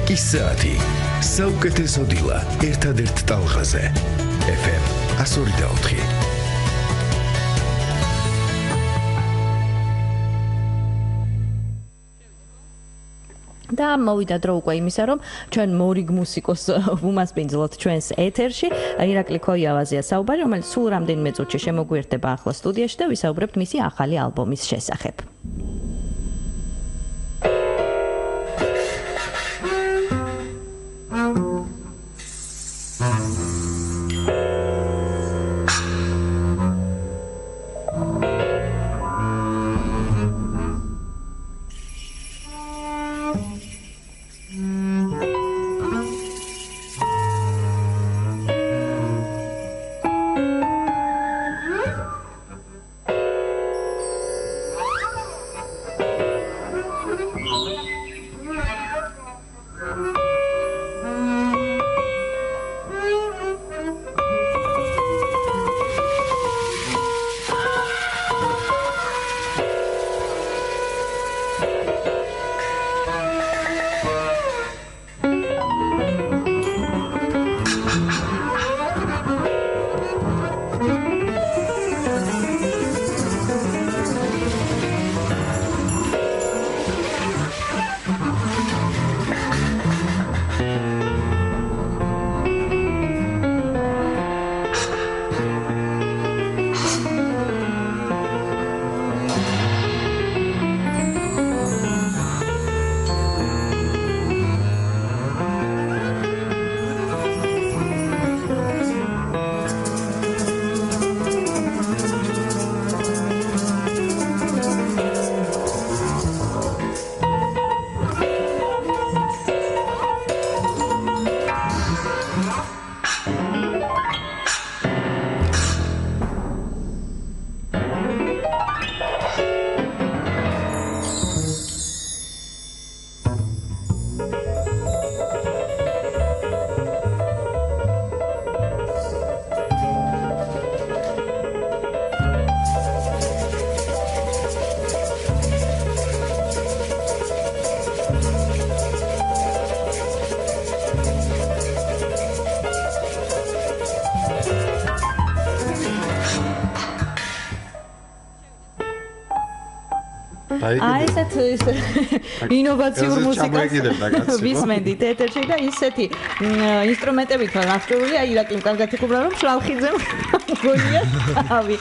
მუსიკის საათი საუკეთესო დილა ერთადერთ ტალღაზე FM 102.4 და მოვიდა დრო უკვე იმისა, რომ ჩვენ მორიგ მუსიკოს ვუმასპინძლოთ ჩვენს ეთერში. ირაკლი ქოიავაზეა საუბარი, რომელიც სულ რამდენიმე წუთში შემოგვიერთდება ახლა სტუდიაში და ვისაუბრებთ მისი ახალი ალბომის შესახებ. ესეთ ინოვაციურ მუსიკას ვისმენდით ეთერში და ისეთი ინსტრუმენტებით აღჭურვილია ირაკლიმ კარგად იხუბლა რომ შლავხიძემ გონია ავი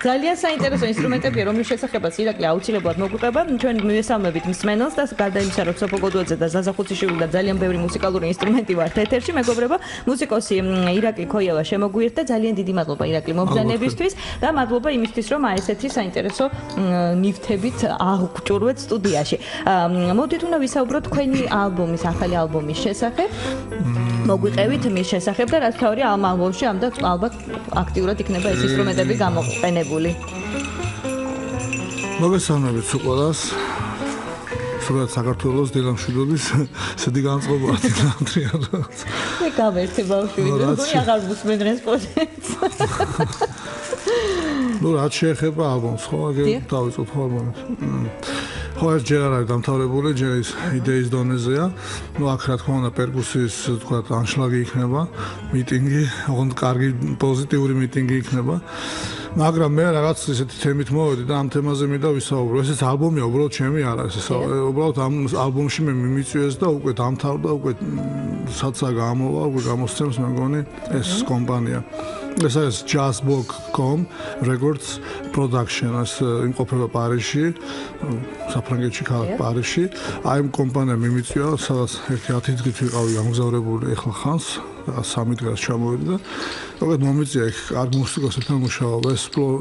ძალიან საინტერესო ინსტრუმენტებია რომლის შესახებაც ირაკლი აუცილებლად მოგვიყვება ჩვენ მივესალმებით მსმენელს და გარდა იმისა რომ სოფო გოდუაძე და ზაზა ხუციშვილი და ძალიან ბევრი მუსიკალური ინსტრუმენტი ვართ ეთერში მეგობრებო მუსიკოსი ირაკლი ქოიავა შემოგვიერთდა ძალიან დიდი მადლობა ირაკლი მომბრძანებისთვის და მადლობა იმისთვის რომ ესეთი საინტერესო ნივთებით აღგვჭურვეთ სტუდიაში. მოდით უნდა ვისაუბროთ თქვენი ალბომის, ახალი ალბომის შესახებ. მოგვიყევით მის შესახებ და რაც თავია ამ ალბომში ალბათ აქტიურად იქნება ეს ინსტრუმენტები გამოყენებული. მოგესალმებით ყველას. სულ საქართველოს დილამშვიდობის სედი განწყობაა თეატრიად. მე გავერთე ბავშვი, როგორი აღარ მუსმენ რესპონდენტს. ნუ რაც შეეხება ალბომს, ხო, დავიწყოთ ალბომით. ხო, ეს ჯერ არ არის დამთავრებული, ჯერ ის იდეის დონეზეა. ნუ აქ რა თქმა უნდა პერკუსიის, თქვა, ანშლაგი იქნება, მიტინგი, ოღონდ კარგი პოზიტიური მიტინგი იქნება. მაგრამ მე რაღაც ისეთი თემით მოვედი და ამ თემაზე მინდა ვისაუბრო. ესეც ალბომია, უბრალოდ ჩემი არ არის. უბრალოდ ამ ალბომში მე მიმიწვიეს და უკვე დამთავრდა, უკვე საცა გამოვა, უკვე გამოსცემს მე მგონი ეს კომპანია. ეს არის jazzbook.com records production ეს იმყოფება პარიზში, საფრანგეთში ქალაქ პარიზში. აი ამ კომპანიამ მიმიწვია, სადაც 1-10 დღით ვიყავი გამგზავრებული ახლა ხანს, 3 დღეს ჩამოვედი და უკვე მომიწია იქ კარგ მუსიკოსებთან მუშაობა.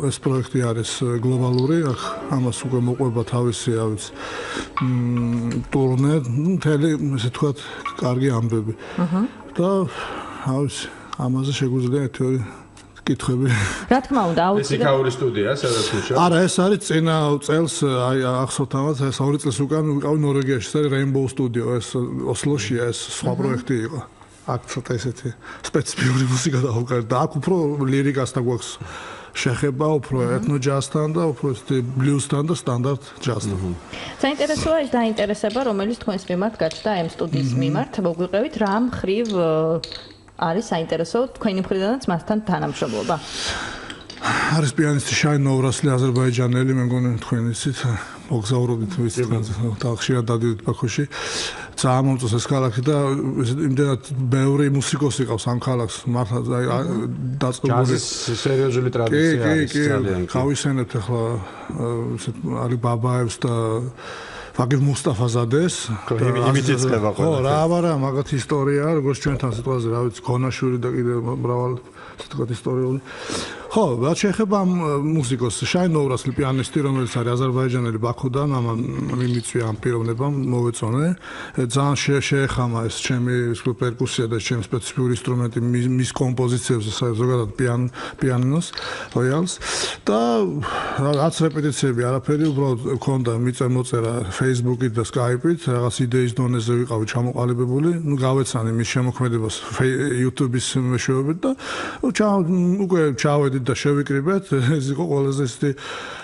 ეს პროექტი არის გლობალური, აქ ამას უკვე მოყვება თავისი, რა ვიცი, ტურნე, მთელი ესე ვთქვათ, კარგი ამბები. და რა ვიცი, ამაზე შეგვიძლია ერთი-ორი კითხვები. რა თქმა უნდა, ეს იქაური სტუდია, სადაც მუშაობ. არა, ეს არის წინა წელს, აი ახსოვთ ამას, ეს 2 წელს უკან ვიყავი ნორვეგიაში, ეს არის Rainbow Studio, ეს ოსლოშია, ეს სხვა პროექტი იყო. აქ ცოტა ესეთი სპეციფიკური მუსიკა დავუკარეთ და აქ უფრო ლირიკასთან გვაქვს შეხება უფრო ეთნო ჯაზთან და უფრო ბლუზთან და სტანდარტ ჯაზთან. საინტერესოა ის დაინტერესება, რომელიც თქვენს მიმართ გაჩნდა ამ სტუდიის მიმართ. მოგვიყევით რა მხრივ არის საინტერესო თქვენი მხრიდანაც მასთან თანამშრომლობა. არის პიანისტი შაინ ნოვრასლი აზერბაიჯანელი, მე მგონი თქვენ იცით, მოგზაურობთ ის ხალხშია დადიდით ბაქოში. ძალიან მომწონს ეს ქალაქი და იმდენად ბევრი მუსიკოსი ყავს ამ ქალაქს, მართლა დაწყებული. ჯაზის სერიოზული ტრადიცია არის ძალიან. გავისენებთ ახლა არის ბაბაევს და ვაგებ მუსტაფაზადეს იმით იწყება ხო რა არა მაგათ ისტორია როგორც ჩვენთან სიტყვაზე რა ვიცი ქონაშვილი და კიდე მრავალ სიტყვათ ისტორიული ხო რა შეეხება მუსიკოს შაინ ნოვრასლი პიანისტი რომელიც არის აზერბაიჯანელი ბაქოდან მიმიწვია ამ პიროვნებამ მოვეწონე ძალიან შეეხამა ეს ჩემი პერკუსია და ჩემი სპეციფიკური ინსტრუმენტი მის კომპოზიციებზე ზოგადად პიანინოს როიალს და რაც რეპეტიციები არაფერი უბრალოდ მქონდა მიწერ-მოწერა Facebook-ით და Skype-ით რაღაც იდეის დონეზე ვიყავი ჩამოყალიბებული ნუ გავეცანი მის შემოქმედებას YouTube-ის მეშვეობით და უკვე ჩავედი და შევიკრიბეთ ეს იყო ყველაზე ისეთი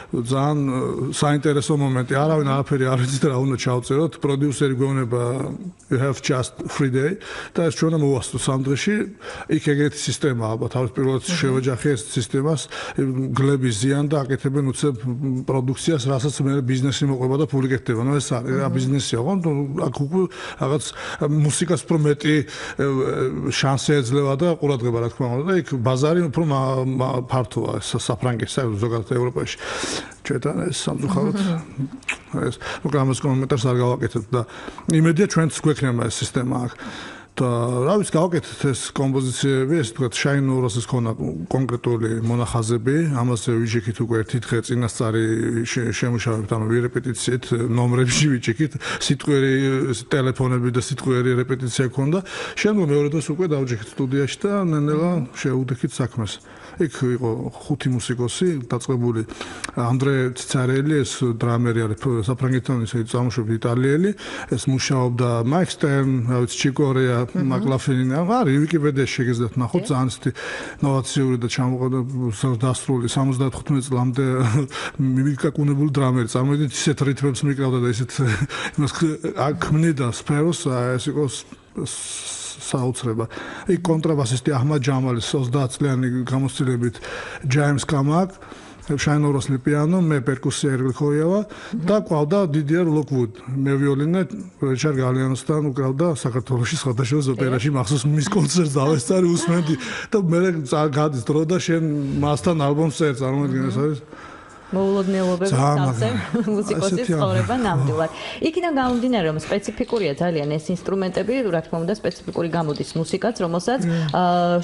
ძალიან საინტერესო მომენტი არავინ არაფერი არ იცით რა უნდა ჩავწეროთ პროდიუსერი გვეუბნება you have just free day და ეს ჩვენ მოვასწროთ სამ დღეში იქ ეგეთი სისტემა ალბათ თავის პირველად შევეჯახე ეს სისტემას გლების ზიან და აკეთებენ უცებ პროდუქციას რასაც მე ბიზნესი მოყვება და ფული კეთდება ნუ ეს არის რა ბიზნესია ხო აქ უკვე რაღაც მუსიკას უფრო მეტი შანსი ეძლევა და ყურადღება რა თქმა უნდა და იქ ბაზარი უფრო ფართოა საფრანგეთსა ზოგადად ევროპაში ჩვენთან ეს სამწუხაროდ ეს ნუ გამოს კომენტარს არ გავაკეთებ და იმედია ჩვენც გვექნება ეს სისტემა აქ და რა ვიცი გავაკეთეთ ეს კომპოზიციები ეს თქვა შაინ ნოვრასის ქონა კონკრეტული მონახაზები ამაზე ვიჭიქით უკვე ერთი დღე წინასწარი შემუშავებთ ანუ რეპეტიციით ნომრებში ვიჭიქით სიტყვიერი ტელეფონები და სიტყვიერი რეპეტიცია ქონდა შემდგომ მეორე დღეს უკვე დავჭიქით სტუდიაში და ნელ-ნელა შევუდექით საქმეს იქ იყო ხუთი მუსიკოსი დაწყებული ანდრე ციცარელი ეს დრამერი არის საფრანგეთიდან ისე წამოშვები იტალიელი ეს მუშაობდა მაიქ სტერნ რა ვიცი ჩიკორეა მაკლაფლინი არის ვიკიპედიაში შეგეძლოთ ნახოთ ძალიან ისეთი ნოვაციური და ჩამოყალიბებული 75 წლამდე მიკაკუნებული დრამერი წარმოიდგინეთ ისეთ რითმებს მიკრავდა და ისეთ იმას აკმნიდა სფეროს ეს იყო საოცრება. იქ კონტრაბასისტი აჰმად ჯამალის 30 წლიანი გამოცდილებით ჯაიმს კამაკ, შაინ ნოვრასლი პიანო, მე პერკუსია ერგლ ხოიავა და ყავდა დიდიარ ლოკვუდ. მე ვიოლინე რიჩარდ გალიანოსთან უკრავდა საქართველოში სხვადასხვა ოპერაში მახსოვს მის კონცერტს დავესწარი უსმენდი და მე გადის დრო და შენ მასთან ალბომს წერს წარმოიდგინე ეს არის მოულოდნელობების სავსე მუსიკოსის ცხოვრება ნამდვილად. იქიდან გამომდინარე რომ სპეციფიკურია ძალიან ეს ინსტრუმენტები, რა თქმა უნდა სპეციფიკური გამოდის მუსიკაც, რომელსაც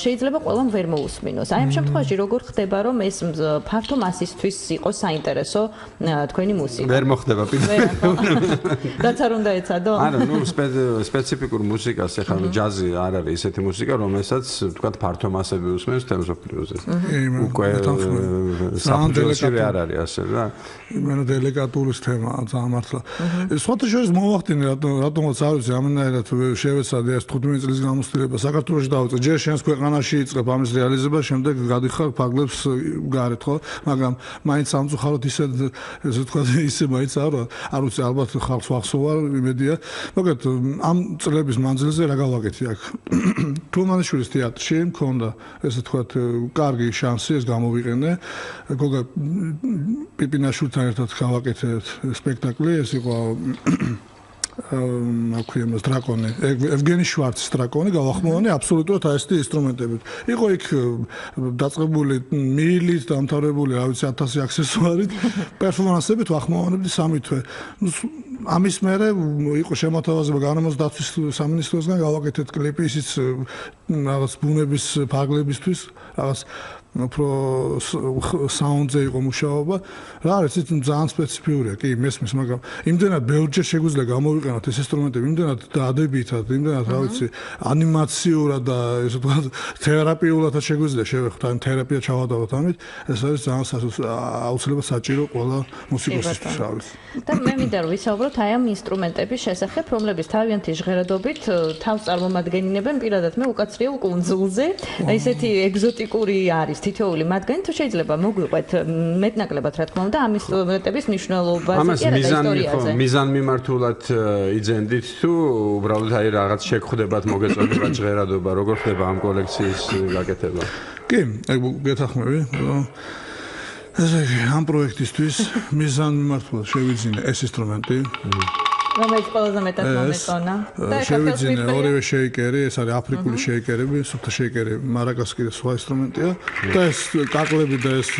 შეიძლება ყველამ ვერ მოусმინოს. აი ამ შემთხვევაში როგორ ხდება რომ ეს ფართო მასისთვის იყოს საინტერესო თქვენი მუსიკა? ვერ მოხდება პირდაპირ. რაც არ უნდა ეცადო? არა, ნუ სპეციფიკურ მუსიკას ეხლა ჯაზი არ არის ესეთი მუსიკა, რომელსაც თქვა ფართო მასები უსმენს თემსოფლიოზე. უკვე საფუძველში არ არის ასე რა. იმენა დელიკატურის თემაა ძალიან მართლა. სხვათა შორის მოვახდინე რატომაც არ ვიცი ამენაირად შევეცადე ეს 15 წლის გამოცდილება საქართველოში დავიწყე. ჯერ შენს ქვეყანაში იწყებ ამის რეალიზება, შემდეგ გადიხარ ფაგლებს გარეთ ხო? მაგრამ მაინც სამწუხაროდ ისე თქვა ისე მაინც არ ვიცი ალბათ ხალხს ვახსოვარ იმედია. მოკლედ ამ წლების მანძილზე რა გავაკეთე აქ? თუმანიშვილის თეატრში მქონდა ესე თქვა კარგი შანსი ეს გამოვიყენე. გოგა პიპინაშვილთან ერთად გავაკეთეთ სპექტაკლი, ეს იყო აქვე დრაკონი, ევგენი შვარცის დრაკონი, გავახმოვანე აბსოლუტურად ასეთი ინსტრუმენტებით. იყო იქ დაწყებული მილით, დამთავრებული, რა ვიცი 1000 აქსესუარით, პერფორმანსებით ვახმოვანებდი 3 თვე. ამის მერე იყო შემოთავაზება გარემოს დაცვის სამინისტროსგან გავაკეთეთ კლიპი, ისიც რაღაც ბუნების ფარგლებისთვის, რაღაც უფრო საუნდზე იყო მუშაობა. რა არის ის ძალიან სპეციფიურია, კი, მესმის, მაგრამ იმდენად ბევრჯერ შეგვიძლია გამოვიყენოთ ეს ინსტრუმენტები, იმდენად დადებითად, იმდენად რა ვიცი, ანიმაციურად და ესე ვთქვათ, თერაპიულადაც შეგვიძლია შევეხოთ, ან თერაპია ჩავატაროთ ამით, ეს არის ძალიან აუცილებლად საჭირო ყველა მუსიკოსისთვის, რა ვიცი. და მე მინდა რომ ვისაუბროთ აი ამ ინსტრუმენტების შესახებ, რომლებიც თავიანთი ჟღერადობით თავს წარმომადგენინებენ პირადად მე უკაცრიელ კუნძულზე, ესეთი ეგზოტიკური არის თითოეული მათგანი თუ შეიძლება მოგვიყვეთ მეტნაკლებად რა თქმა უნდა ამ ინსტრუმენტების მნიშვნელობაზე და ისტორიაზე. მიზანმიმართულად იძენდით თუ უბრალოდ აი რაღაც შეგხვდებათ მოგეწოდება ჟღერადობა როგორ ხდება ამ კოლექციის გაკეთება? კი, გეთახმები. ესე იგი, ამ პროექტისთვის მიზანმიმართულად შევიძინე ეს ინსტრუმენტი. რომელიც ყველაზე მეტად მომეწონა. შევიძინე ორივე შეიკერი, ეს არის აფრიკული შეიკერები, სუფთა შეიკერი, მარაკას კიდე სხვა ინსტრუმენტია. და ეს კაკლები და ეს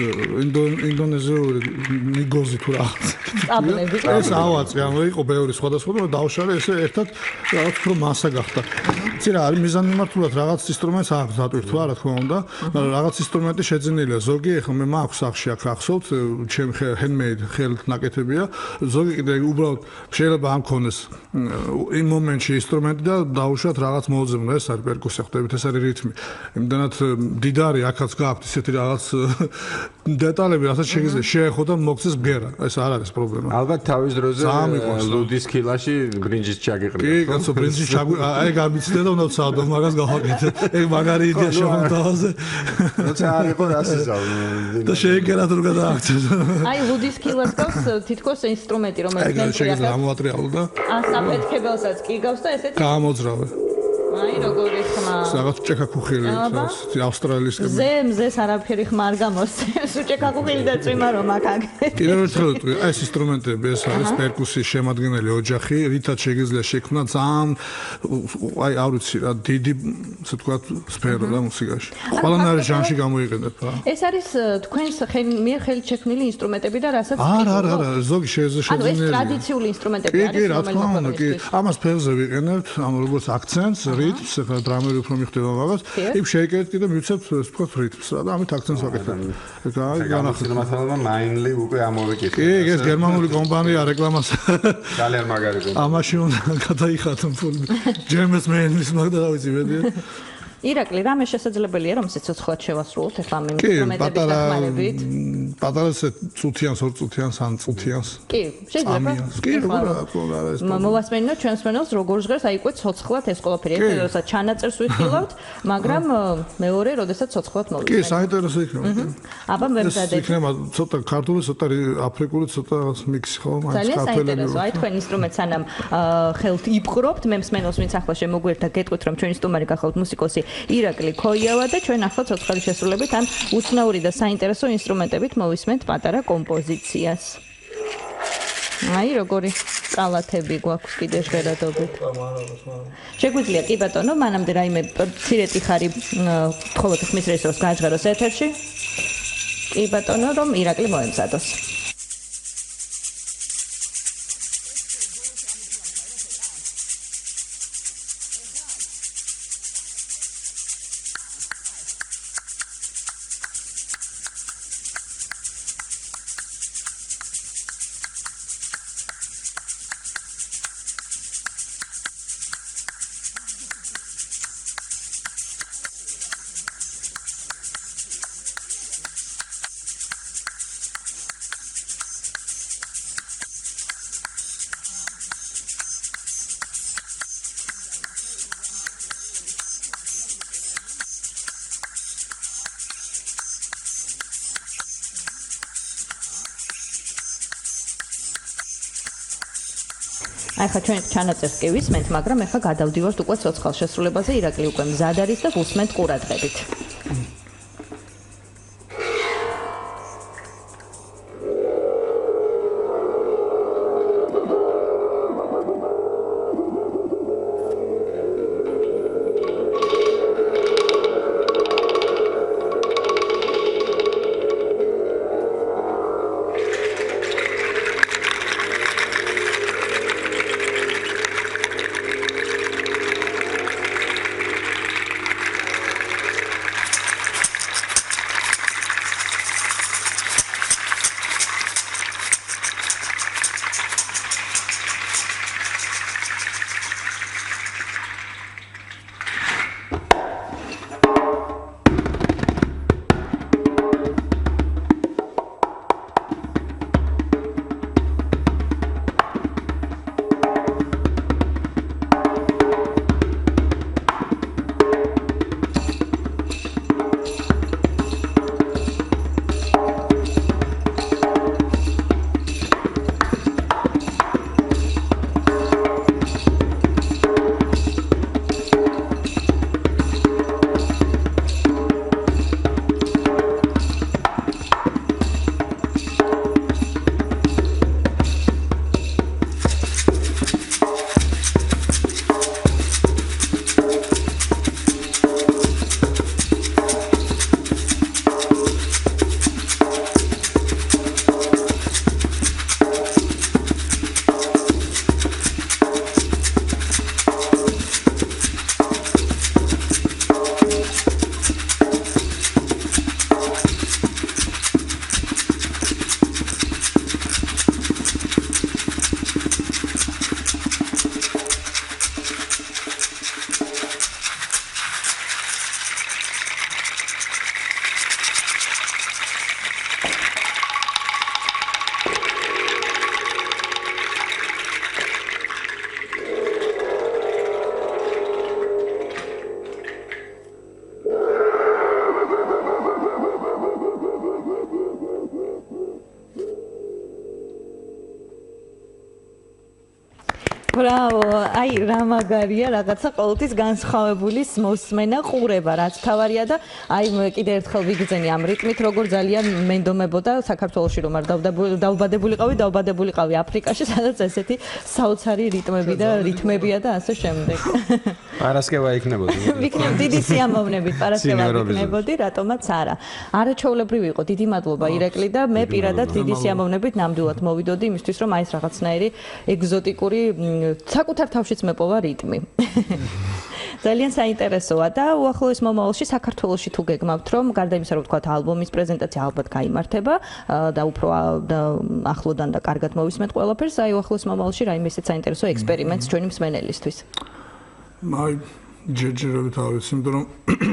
ინდონეზიური ნიგოზი თუ რაღაც. აბლები. ეს ავაწი, ანუ იყო ბევრი სხვადასხვა და დავშალე ესე ერთად რაღაც უფრო მასა გახდა. ცირა არის მიზანმიმართულად რაღაც ინსტრუმენტს აქვს დატვირთვა, რა თქმა უნდა, მაგრამ რაღაც ინსტრუმენტი შეძენილია. ზოგი ახლა მე მაქვს სახში აქ ახსოვთ, ჩემი handmade ხელით ნაკეთებია. ზოგი კიდე უბრალოდ შეიძლება ამ ქონეს იმ მომენტში ინსტრუმენტი და დაუშვათ რაღაც მოძებნა, ეს არის პერკუსია ხდებით, ეს არის რითმი. იმდანაც დიდარი აქაც გაქვთ ისეთი რაღაც დეტალები, რასაც შეგიძლია შეეხო და მოგცეს ბგერა. ეს არ არის პრობლემა. ალბათ თავის დროზე ლუდის კილაში ბრინჯის ჩაგიყრით. კი, კაცო, ბრინჯის აი გამიცდე და უნდა ვცადო, მაგას გავაკეთე. ეგ მაგარი იდეა შემოთავაზე. როცა არ იყო რასიზავ. და შეეკერა თუ გადააქცეს. აი ლუდის კილას გავს თითქოს ინსტრუმენტი, რომელიც მე შეიძლება ამოატრიალო და ასაფეთქებელსაც კი გავს და ესეც გამოძრავე. აი როგორი ხმა. რაღაც ჭექაქუხილი, ავსტრალიის მზეს არაფერი ხმა არ გამოსცემს, უჭექაქუხილი და წვიმა რომ აქ აგეთ. კიდევ ერთხელ ვიტყვი, ეს ინსტრუმენტები, ეს არის პერკუსიის შემადგენელი ოჯახი, რითაც შეგიძლია შექმნა ძალიან აი არ ვიცი რა, დიდი, ასე ვთქვათ, სფერო და მუსიკაში. ყველანაირი ჟანრი გამოიყენებ რა. ეს არის თქვენს მიერ ხელით შექმნილი ინსტრუმენტები და რასაც არა, ზოგი შეძენილია. ანუ ეს ტრადიციული ინსტრუმენტები არის, კი, რა თქმა უნდა, კი. ამას ფერზე ვიყენებთ, ანუ როგორც აქცენტს, რიტმს, ახლა დრამერი უფრო მიხვდება მაგას. იქ შეიკეთეთ კიდე მივცემთ, ასე ვთქვათ, რიტმს რა და ამით აქცენტს ვაკეთებ. ეგ არის განახილვა. მართალობა მაინლი უკვე ამოვიკითხე. კი, ეს გერმანული კომპანია რეკლამას. ძალიან მაგარი კომპანია. ამაში უნდა გადაიხადო ფული. ჯემეს მენის მაგდა რა ვიცი მედი. ირაკლი, რამე შესაძლებელია რომ სიცოცხლად შევასრულოთ ახლა ამ ინსტრუმენტების დახმარებით? პატარა წუთიანს, 2 წუთიანს, ან წუთიანს. კი, შეიძლება. კი, რა ეს. მოვასმენინოთ ჩვენს მენელს როგორ ჟღერს, აი უკვე ცოცხლად ეს ყველაფერი. ერთ როდესაც ჩანაწერს ვიხილავთ, მაგრამ მეორე როდესაც ცოცხლად მოვისმენთ. კი, საინტერესო იქნება. აბა მე მზადებ. იქნება ცოტა ქართული, ცოტა აფრიკული, ცოტა მიქსი ხო, მაინც ქართველები. აი თქვენ ინსტრუმენტს ანამ ხელთ იპყრობთ, მე მსმენელს ვინც ახლა შემოგვერთა გეტყვით რომ ჩვენი სტუმარი გახავთ მუსიკოსი ირაკლი ქოიავა და ჩვენ ახლა ცოცხალი შესრულებით ან უცნაური და საინტერესო ინსტრუმენტებით მოვისმენთ პატარა კომპოზიციას. აი როგორი კალათები გვაქვს კიდე ჟღერადობით. შეგვიძლია კი ბატონო, მანამდე რაიმე ცირეთი ხარი თხოვოთ ხმის რეჟისორს გააჟღეროს ეთერში. კი ბატონო, რომ ირაკლი მოემზადოს. აი ხა ჩვენ ჩანაწერს კი ვისმენთ, მაგრამ ეხლა გადავდივართ უკვე ცოცხალ შესრულებაზე. ირაკლი უკვე მზად არის და ვუსმენთ ყურადღებით. ბრავო, აი რა მაგარია, რაღაცა ყოველთვის განსხვავებული მოსმენა, ყურება, რაც თავარია და აი კიდე ერთხელ ვიგრძენი ამ რიტმით, როგორ ძალიან მენდომებოდა საქართველოში რომ არ დაუბადებულიყავი აფრიკაში, სადაც ესეთი საოცარი რიტმები და რითმებია და ასე შემდეგ. პარასკევა იქნებოდი. ვიქნებ დიდი სიამოვნებით პარასკევა იქნებოდი, რატომაც არა. არაჩვეულებრივი იყო, დიდი მადლობა ირაკლი და მე პირადად დიდი სიამოვნებით ნამდვილად მოვიდოდი იმისთვის რომ აი ეს რაღაცნაირი ეგზოტიკური საკუთარ თავშიც მეპოვა რიტმი. ძალიან საინტერესოა და უახლოეს მომავალში საქართველოში თუ გეგმავთ რომ გარდა იმისა რომ ვთქვათ ალბომის პრეზენტაცია ალბათ გაიმართება და უფრო ახლოდან და კარგად მოვისმენთ ყველაფერს, აი უახლოეს მომავალში რაიმე ისეთ საინტერესო ექსპერიმენტს ჩვენი მსმენელისთვის. აი ჯერჯერობით ავიც, იმიტომ რომ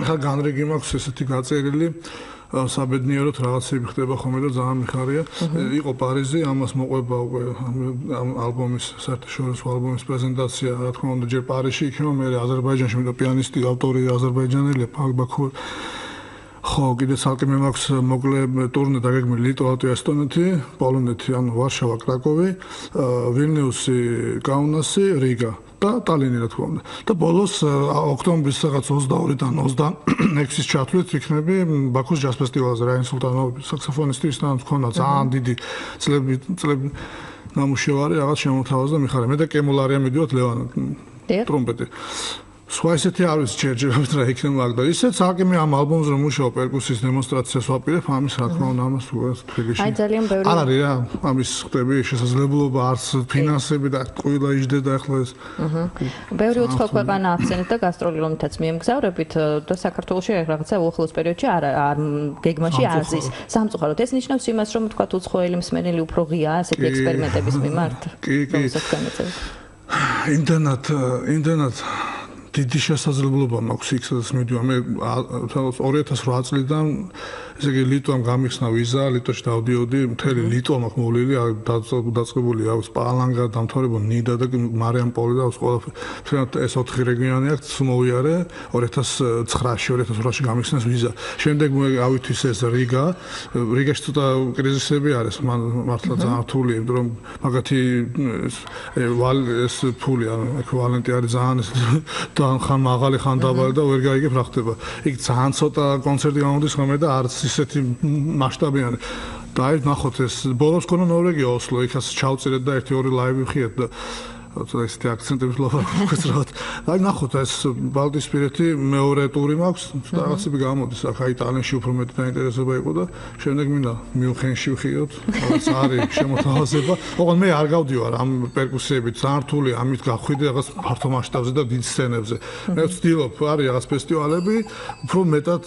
ხა განრიგი მაქვს ესეთი გაწერილი საბედნიეროდ რაღაცები ხდება ხოლმე და ძალიან მიხარია. იყო პარიზი, ამას მოყვება უკვე ამ ალბომის საერთაშორისო ალბომის პრეზენტაცია, რა თქმა უნდა, ჯერ პარიზში იქნება, მე აზერბაიჯანში, მე პიანისტი, ავტორი აზერბაიჯანელია, ბაქო. ხო, კიდე ცალკე მე მაქვს მოკლე ტურნე დაგეგმილი ლიტვა, ლატვია, ესტონეთი, პოლონეთი, ანუ ვარშავა, კრაკოვი, ვილნიუსი, კაუნასი, რიგა. და ტალინი რა თქმა უნდა. და ბოლოს ოქტომბრის რაღაც 22-დან 26-ის ჩათვლით იქნები ბაქოს ჯაზ ფესტივალზე რაინ სულტანოვი საქსოფონისტი ის და მქონდა ძალიან დიდი წლები ნამუშევარი რაღაც შემოთავაზა და მიხარია. მე და კემულარია მიდივართ ლევან ტრომპეტი. სხვა ესეთი არის ჯერჯერობით რა იქნება აქ და ისეც აკი მე ამ ალბომზე რომ მუშაობ პერკუსიის დემონსტრაციას ვაპირებ ამის რა თქმა უნდა ამას თბილისში. აი ძალიან ბევრი. არ არის რა ამის ხდები შესაძლებლობა არც ფინანსები და ყველა იჯდება ახლა ეს. ბევრი უცხო ქვეყანა ახსენეთ და გასტროლირომითაც მიემგზავრებით და საქართველოში რაღაცა უახლოეს პერიოდში არ გეგმაში არ ზის. სამწუხაროდ ეს ნიშნავს იმას რომ თქვათ უცხოელი მსმენელი უფრო ღია ასეთი ექსპერიმენტების მიმართ. კი. იმდანად დიდი შესაძლებლობა მაქვს იქ სადაც მიდივარ მე 2008 წლიდან ესე იგი ლიტვამ გამიხსნა ვიზა ლიტვაში დავდიოდი მთელი ლიტვა მაქვს მოვლილი დაწყებული აქვს პალანგა დამთავრებული ნიდა და მარიამპოლი და ყველაფერი ეს 4 რეგიონი აქვს მოვიარე 2009-ში 2008-ში გამიხსნეს ვიზა შემდეგ მე ავითვისე ეს რიგაში ცოტა კრიზისები არის მართლა ძალიან რთულია იმიტომ რომ მაგათი ეს ფული ანუ ეკვივალენტი არის ძალიან ხან მაღალი ხან დაბალი და ვერ გაიგებ რა ხდება. იქ ძალიან ცოტა კონცერტი გამოდის ხოლმე და არც ისეთი მასშტაბიანი. და აი ნახოთ ეს ბოლოს ქონა ნორვეგია ოსლო, იქაც ჩავწერეთ და 1-2 ლაივი ვხიეთ და ცოტა ისეთი აქცენტები ვლაპარაკობთ რა. აი ნახოთ ეს ბალტიისპირეთი მეორე ტური მაქვს, რაღაცები გამოდის. აქ აი ტალენში უფრო მეტი დაინტერესება იყო და შემდეგ მინდა მიუნხენში ვხიოთ. რაღაც არის შემოთავაზება. ოღონდ მე არ გავდივარ ამ პერკუსიებით, ძალიან რთულია ამით გავხვიდე რაღაც ფართო მასშტაბზე და დიდ სცენებზე. მე ვცდილობ, არის რაღაც ფესტივალები, უფრო მეტად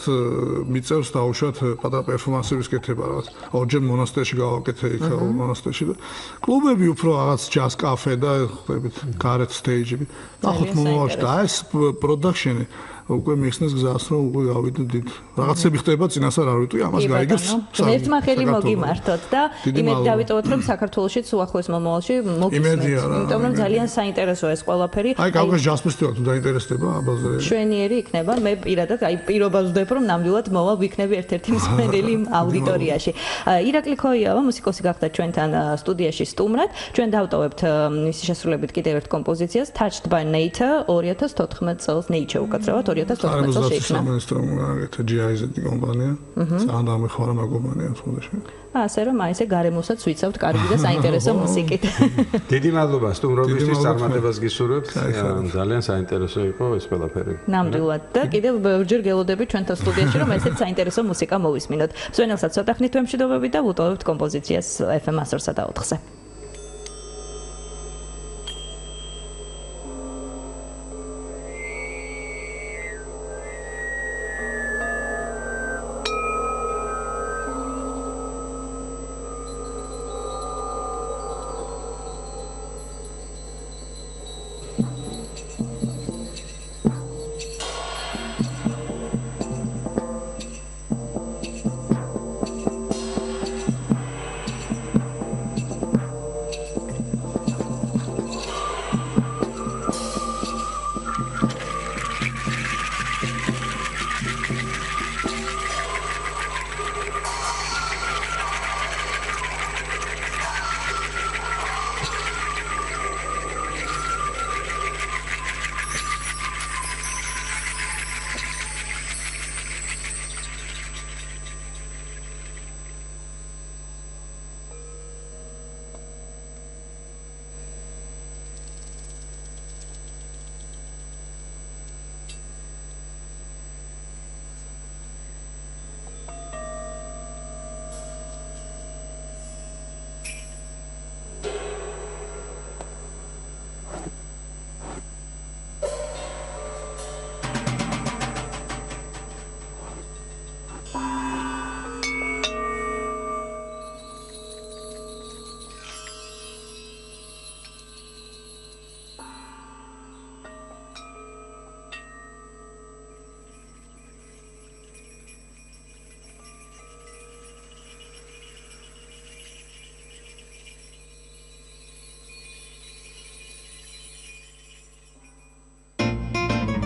მიწევს დაუშვათ პატარა პერფორმანსების კეთება რაღაც. ორჯერ მონასტერში გავაკეთე იქ მონასტერში და კლუბები უფრო რაღაც ჯაზ კაფე და გარეთ სტეიჯები. ნახოთ მომავალში და ეს პროდაქშენი უკვე მიხსნეს გზას რომ უკვე გავიდოდით. რაღაცები ხდება წინასწარ არ ვიტყვი, ამას გაიგებს. ერთმანხელი მოგიმართოთ და იმედ დავიტოვოთ რომ საქართველოშიც უახლოეს მომავალში მოგისმენთ. იმიტომ რომ ძალიან საინტერესოა ეს ყველაფერი. აი კავკასიის ჯაზ ფესტივალი თუ დაინტერესდება აბაზე. შვენიერი იქნება. მე პირადად აი პირობას ვდებ რომ ნამდვილად მოვალ ვიქნები ერთ-ერთი მსმენელი აუდიტორიაში. ირაკლი ქოიავა მუსიკოსი გახდა ჩვენთან სტუდიაში სტუმრად. ჩვენ დავტოვებთ მისი შესრულებით კიდევ ერთ კომპოზიციას Touched by Nature 2014 წელს Nature უკაცრავად 2014 წელს შეიქმნა. ეს GIZ კომპანია. ძალიან დამეხმარა მაგ კომპანიას ხოდაში. ასე რომ აი ესე გარემოსაც ვიცავთ კარგი და საინტერესო მუსიკით. დიდი მადლობა სტუმრობისთვის, წარმატებას გისურვებთ. ძალიან საინტერესო იყო ეს ყველაფერი. ნამდვილად და კიდევ ბევრჯერ გელოდებით ჩვენთან სტუდიაში რომ ესეთ საინტერესო მუსიკა მოვისმინოთ. მსმენელსაც ცოტა ხნით ვემშვიდობებით და ვუტოვებთ კომპოზიციას FM 104-ზე.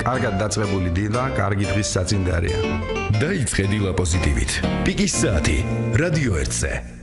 კარგად დაწყებული დილა, კარგი დღის საწინდარია. დაიწყე დილა პოზიტივით. პიკის საათი, რადიო 1-ზე.